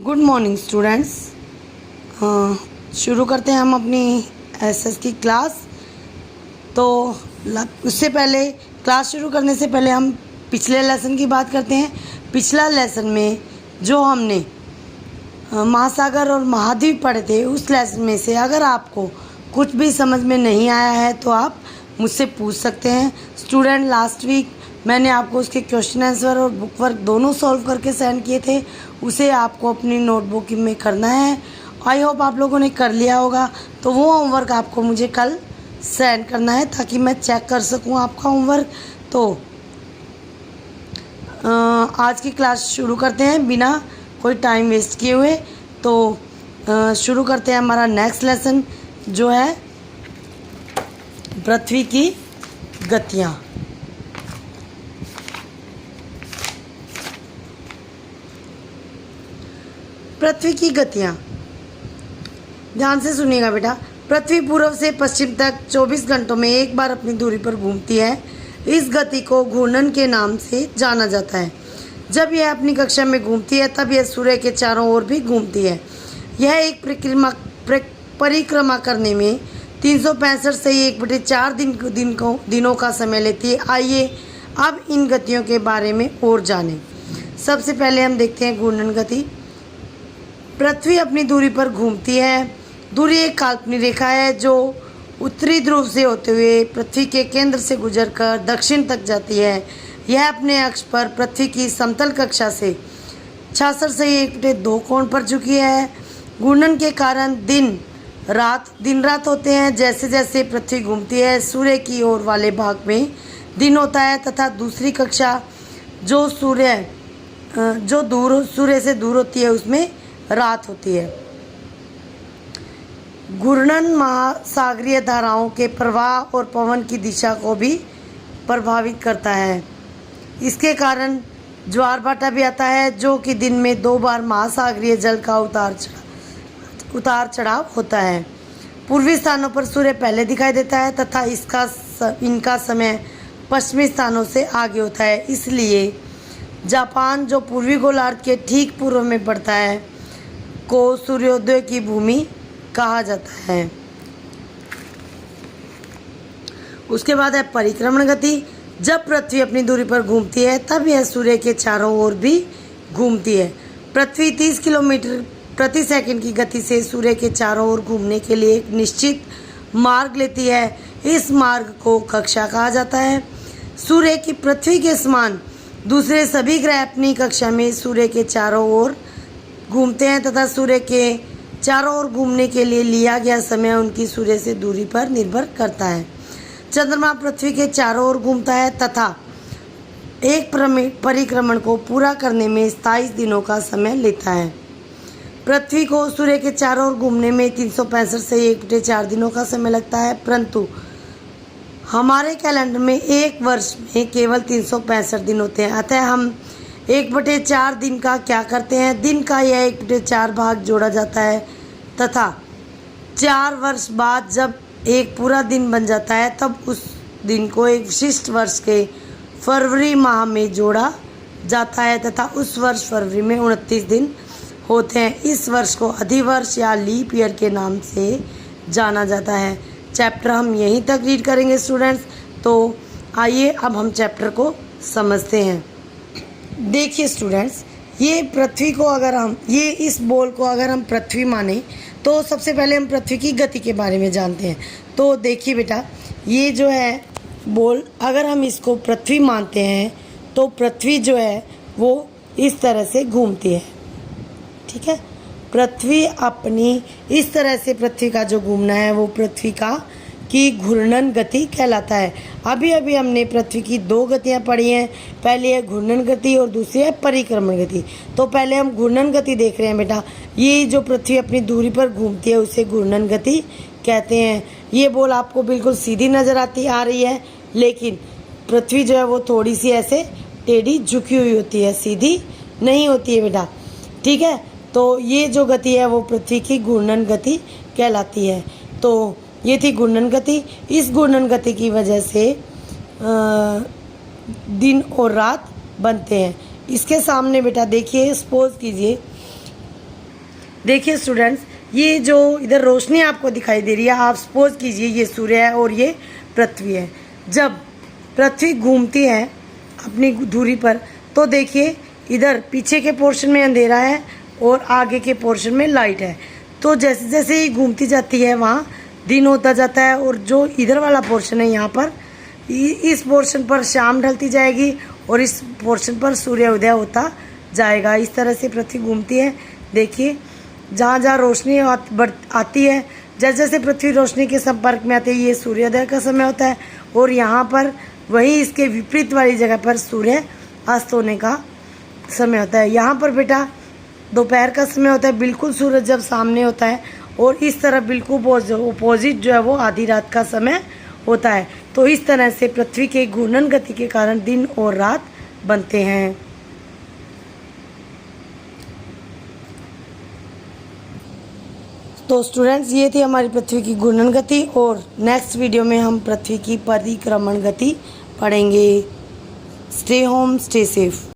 Good morning students. शुरू करते हैं हम अपनी एसएस की क्लास। तो उससे पहले क्लास शुरू करने से पहले हम पिछले लेसन की बात करते हैं। पिछला लेसन में जो हमने महासागर और महाद्वीप पढ़े थे, उस लेसन में से अगर आपको कुछ भी समझ में नहीं आया है तो आप मुझसे पूछ सकते हैं। स्टूडेंट, लास्ट वीक मैंने आपको उसके क्वेश्चन आंसर और बुक वर्क दोनों सॉल्व करके सेंड किए थे, उसे आपको अपनी नोटबुक में करना है। आई होप आप लोगों ने कर लिया होगा। तो वो होमवर्क आपको मुझे कल सेंड करना है ताकि मैं चेक कर सकूं आपका होमवर्क। तो आज की क्लास शुरू करते हैं बिना कोई टाइम वेस्ट किए हुए। तो शुरू करते हैं हमारा नेक्स्ट लेसन, जो है पृथ्वी की गतियाँ। पृथ्वी की गतियाँ, ध्यान से सुनिएगा बेटा। पृथ्वी पूर्व से पश्चिम तक 24 घंटों में एक बार अपनी दूरी पर घूमती है। इस गति को घूर्णन के नाम से जाना जाता है। जब यह अपनी कक्षा में घूमती है तब यह सूर्य के चारों ओर भी घूमती है। यह एक परिक्रमा करने में 365 से 1/4 दिनों का समय लेती है। आइए अब इन गतियों के बारे में और जानें। सबसे पहले हम देखते हैं घूर्णन गति। पृथ्वी अपनी दूरी पर घूमती है। दूरी एक काल्पनिक रेखा है जो उत्तरी ध्रुव से होते हुए पृथ्वी के केंद्र से गुजरकर दक्षिण तक जाती है। यह अपने अक्ष पर पृथ्वी की समतल कक्षा से 66 से 1/2 कोण पर झुकी है। घूर्णन के कारण दिन रात होते हैं। जैसे जैसे पृथ्वी घूमती है, सूर्य की ओर वाले भाग में दिन होता है तथा दूसरी कक्षा जो सूर्य से दूर होती है उसमें रात होती है। घूर्णन महासागरीय धाराओं के प्रवाह और पवन की दिशा को भी प्रभावित करता है। इसके कारण ज्वार भाटा भी आता है, जो कि दिन में 2 बार महासागरीय जल का उतार चढ़ाव होता है। पूर्वी स्थानों पर सूर्य पहले दिखाई देता है तथा इनका समय पश्चिमी स्थानों से आगे होता है। इसलिए जापान, जो पूर्वी गोलार्ध के ठीक पूर्व में पड़ता है, को सूर्योदय की भूमि कहा जाता है। उसके बाद है परिक्रमण गति। जब पृथ्वी अपनी दूरी पर घूमती है तब यह सूर्य के चारों ओर भी घूमती है। पृथ्वी 30 किलोमीटर प्रति सेकंड की गति से सूर्य के चारों ओर घूमने के लिए एक निश्चित मार्ग लेती है। इस मार्ग को कक्षा कहा जाता है। सूर्य की पृथ्वी के समान दूसरे सभी ग्रह अपनी कक्षा में सूर्य के चारों ओर घूमते हैं तथा सूर्य के चारों ओर घूमने के लिए लिया गया समय उनकी सूर्य से दूरी पर निर्भर करता है। चंद्रमा पृथ्वी के चारों ओर घूमता है तथा एक परिक्रमण को पूरा करने में 27 दिनों का समय लेता है। पृथ्वी को सूर्य के चारों ओर घूमने में 365 से 1/4 दिनों का समय लगता है, परंतु हमारे कैलेंडर में एक वर्ष में केवल 365 दिन होते हैं। अतः हम 1/4 दिन का क्या करते हैं, दिन का यह 1/4 भाग जोड़ा जाता है तथा 4 वर्ष बाद जब एक पूरा दिन बन जाता है तब उस दिन को एक विशिष्ट वर्ष के फरवरी माह में जोड़ा जाता है तथा उस वर्ष फरवरी में 29 दिन होते हैं। इस वर्ष को अधिवर्ष या लीप ईयर के नाम से जाना जाता है। चैप्टर हम यहीं तक रीड करेंगे स्टूडेंट्स। तो आइए अब हम चैप्टर को समझते हैं। देखिए स्टूडेंट्स, ये पृथ्वी को इस बॉल को अगर हम पृथ्वी माने तो सबसे पहले हम पृथ्वी की गति के बारे में जानते हैं। तो देखिए बेटा, ये जो है बॉल, अगर हम इसको पृथ्वी मानते हैं तो पृथ्वी जो है वो इस तरह से घूमती है। ठीक है, पृथ्वी अपनी इस तरह से पृथ्वी का जो घूमना है वो पृथ्वी की घूर्णन गति कहलाता है। अभी हमने पृथ्वी की 2 गतियाँ पढ़ी हैं। पहली है घूर्णन गति और दूसरी है परिक्रमण गति। तो पहले हम घूर्णन गति देख रहे हैं बेटा। ये जो पृथ्वी अपनी दूरी पर घूमती है उसे घूर्णन गति कहते हैं। ये बॉल आपको बिल्कुल सीधी नज़र आ रही है, लेकिन पृथ्वी जो है वो थोड़ी सी ऐसे टेढ़ी झुकी हुई होती है, सीधी नहीं होती है बेटा। ठीक है, तो ये जो गति है वो पृथ्वी की घूर्णन गति कहलाती है। तो ये थी घूर्णन गति। इस घूर्णन गति की वजह से दिन और रात बनते हैं। इसके सामने बेटा देखिए, सपोज कीजिए देखिए स्टूडेंट्स, ये जो इधर रोशनी आपको दिखाई दे रही है, आप सपोज कीजिए ये सूर्य है और ये पृथ्वी है। जब पृथ्वी घूमती है अपनी दूरी पर, तो देखिए इधर पीछे के पोर्शन में अंधेरा है और आगे के पोर्शन में लाइट है। तो जैसे जैसे ये घूमती जाती है वहाँ दिन होता जाता है, और जो इधर वाला पोर्शन है यहाँ पर, इस पोर्शन पर शाम ढलती जाएगी और इस पोर्शन पर सूर्य उदय होता जाएगा। इस तरह से पृथ्वी घूमती है। देखिए जहाँ जहाँ रोशनी आती है, जैसे जैसे पृथ्वी रोशनी के संपर्क में आती है, ये सूर्योदय का समय होता है, और यहाँ पर वहीं इसके विपरीत वाली जगह पर सूर्य अस्त होने का समय होता है। यहाँ पर बेटा दोपहर का समय होता है, बिल्कुल सूरज जब सामने होता है, और इस तरफ बिल्कुल अपोजिट जो है वो आधी रात का समय होता है। तो इस तरह से पृथ्वी के घूर्णन गति के कारण दिन और रात बनते हैं। तो स्टूडेंट्स, ये थी हमारी पृथ्वी की घूर्णन गति, और नेक्स्ट वीडियो में हम पृथ्वी की परिक्रमण गति पढ़ेंगे। Stay home, stay safe.